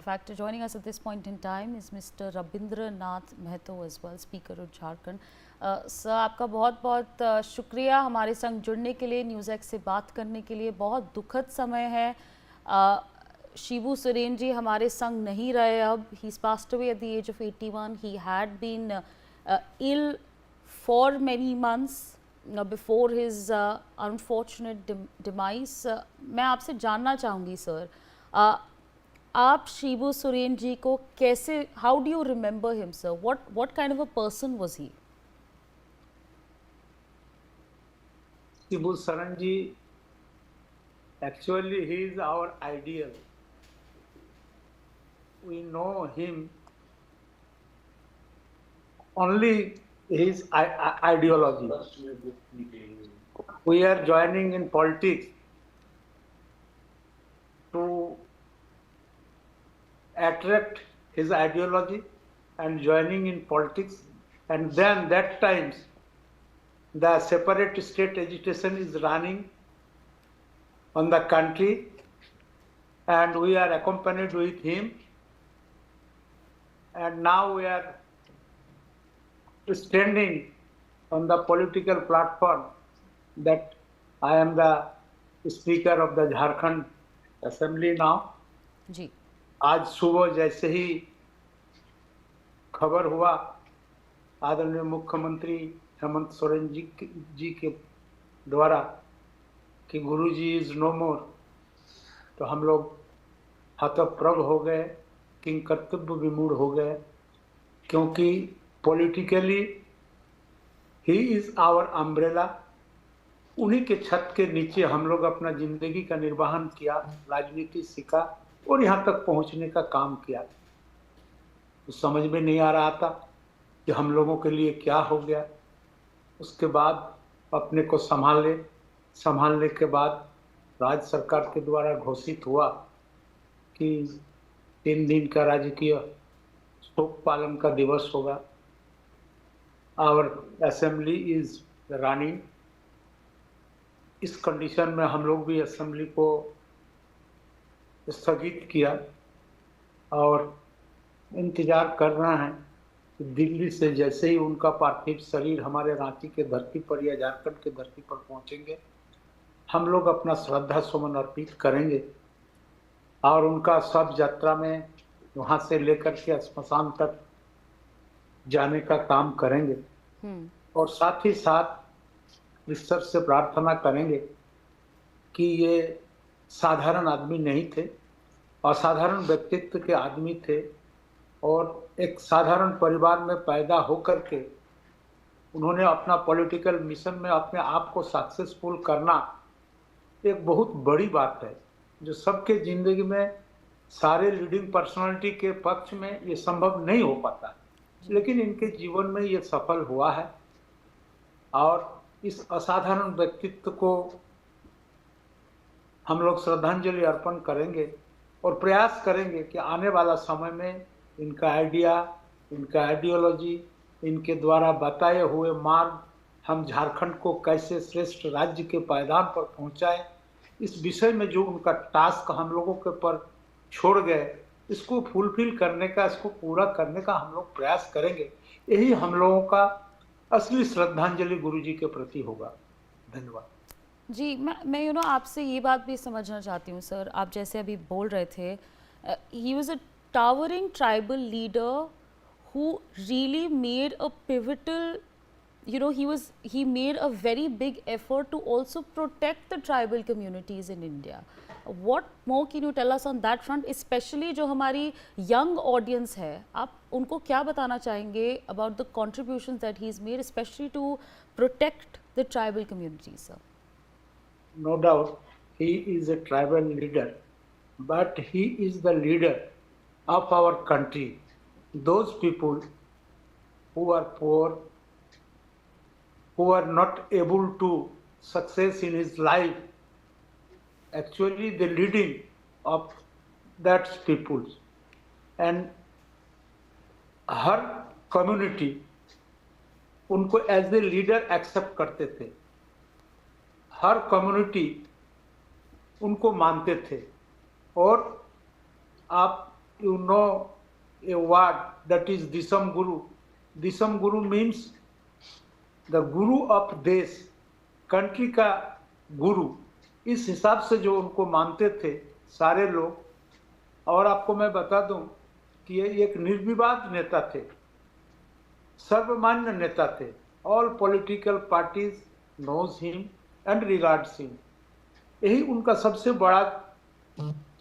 fact, joining us at this point in time is Mr. Rabindra Nath Mahto as well, Speaker of Jharkhand. Sir आपका बहुत बहुत शुक्रिया हमारे संग जुड़ने के लिए, न्यूज़ एक्स से बात करने के लिए। बहुत दुखद समय है। शिबू सोरेन जी हमारे संग नहीं रहे अब। ही passed away at the age of 81. He had been ill for many months before his unfortunate demise. मैं आपसे जानना चाहूँगी सर, आप शिबू सोरेन जी को कैसे, how do you remember him sir? what kind of a person was he? Shibu Soren ji, actually he is our ideal. We know him only his ideology. We are joining in politics to attract his ideology and joining in politics, and then that times the separate state agitation is running on the country, and we are accompanied with him, and now we are standing on the political platform that I am the Speaker of the Jharkhand Assembly now. जी आज सुबह जैसे ही खबर हुआ आदरणीय मुख्यमंत्री हेमंत सोरेन जी के द्वारा कि गुरुजी इज नो मोर, तो हम लोग हतप्रभ हो गए, किंग कर्तव्य विमूढ़ हो गए, क्योंकि politically he is our umbrella. उन्हीं के छत के नीचे हम लोग अपना जिंदगी का निर्वहन किया, राजनीति सीखा और यहाँ तक पहुँचने का काम किया। तो समझ में नहीं आ रहा था कि हम लोगों के लिए क्या हो गया। उसके बाद अपने को संभालने के बाद राज्य सरकार के द्वारा घोषित हुआ कि 3 दिन का राजकीय शोक पालन का दिवस होगा। Our assembly is running. इस कंडीशन में हम लोग भी असेंबली को स्थगित किया और इंतजार कर रहे हैं कि दिल्ली से जैसे ही उनका पार्थिव शरीर हमारे रांची के धरती पर या झारखंड के धरती पर पहुंचेंगे, हम लोग अपना श्रद्धा सुमन अर्पित करेंगे और उनका शव यात्रा में वहां से लेकर के श्मशान तक जाने का काम करेंगे। और साथ ही साथ ईश्वर से प्रार्थना करेंगे कि ये साधारण आदमी नहीं थे, असाधारण व्यक्तित्व के आदमी थे और एक साधारण परिवार में पैदा होकर के उन्होंने अपना पॉलिटिकल मिशन में अपने आप को सक्सेसफुल करना एक बहुत बड़ी बात है, जो सबके जिंदगी में सारे लीडिंग पर्सनालिटी के पक्ष में ये संभव नहीं हो पाता, लेकिन इनके जीवन में ये सफल हुआ है। और इस असाधारण व्यक्तित्व को हम लोग श्रद्धांजलि अर्पण करेंगे और प्रयास करेंगे कि आने वाला समय में इनका आइडिया, इनका आइडियोलॉजी, इनके द्वारा बताए हुए मार्ग हम झारखंड को कैसे श्रेष्ठ राज्य के पायदान पर पहुंचाएं, इस विषय में जो उनका टास्क हम लोगों के पर छोड़ गए, इसको फुलफिल करने का, इसको पूरा करने का हम लोग प्रयास करेंगे। यही हम लोगों का असली श्रद्धांजलि गुरु जी के प्रति होगा। धन्यवाद जी। मैं आपसे ये बात भी समझना चाहती हूँ सर, आप जैसे अभी बोल रहे थे, he was a towering tribal leader who really made a pivotal, he made a very big effort to also protect the tribal communities in India. What more can you tell us on that front, especially जो हमारी young audience है, आप उनको क्या बताना चाहेंगे about the contributions that he's made, especially to protect the tribal communities, sir? No doubt he is a tribal leader, but he is the leader of our country. Those people who are poor, who are not able to success in his life, actually the leading of that people, and her community उनको as a leader accept करते थे, हर community उनको मानते थे। और आप you know a word that is Disam Guru. Disam Guru means the Guru of देश, country का गुरु। इस हिसाब से जो उनको मानते थे सारे लोग। और आपको मैं बता दूं कि ये एक निर्विवाद नेता थे, सर्वमान्य नेता थे। All political parties knows him and regards him. यही उनका सबसे बड़ा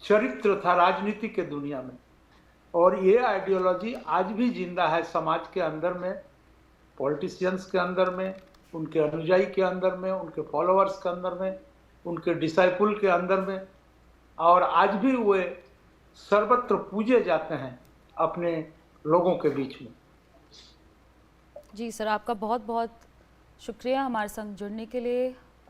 चरित्र था राजनीति के दुनिया में। और ये आइडियोलॉजी आज भी जिंदा है समाज के अंदर में, पॉलिटिशियंस के अंदर में, उनके अनुयायी के अंदर में, उनके फॉलोअर्स के अंदर में, उनके डिसाइपुल के अंदर में। और आज भी वे सर्वत्र पूजे जाते हैं अपने लोगों के बीच में। जी सर, आपका बहुत बहुत शुक्रिया हमारे संग जुड़ने के लिए।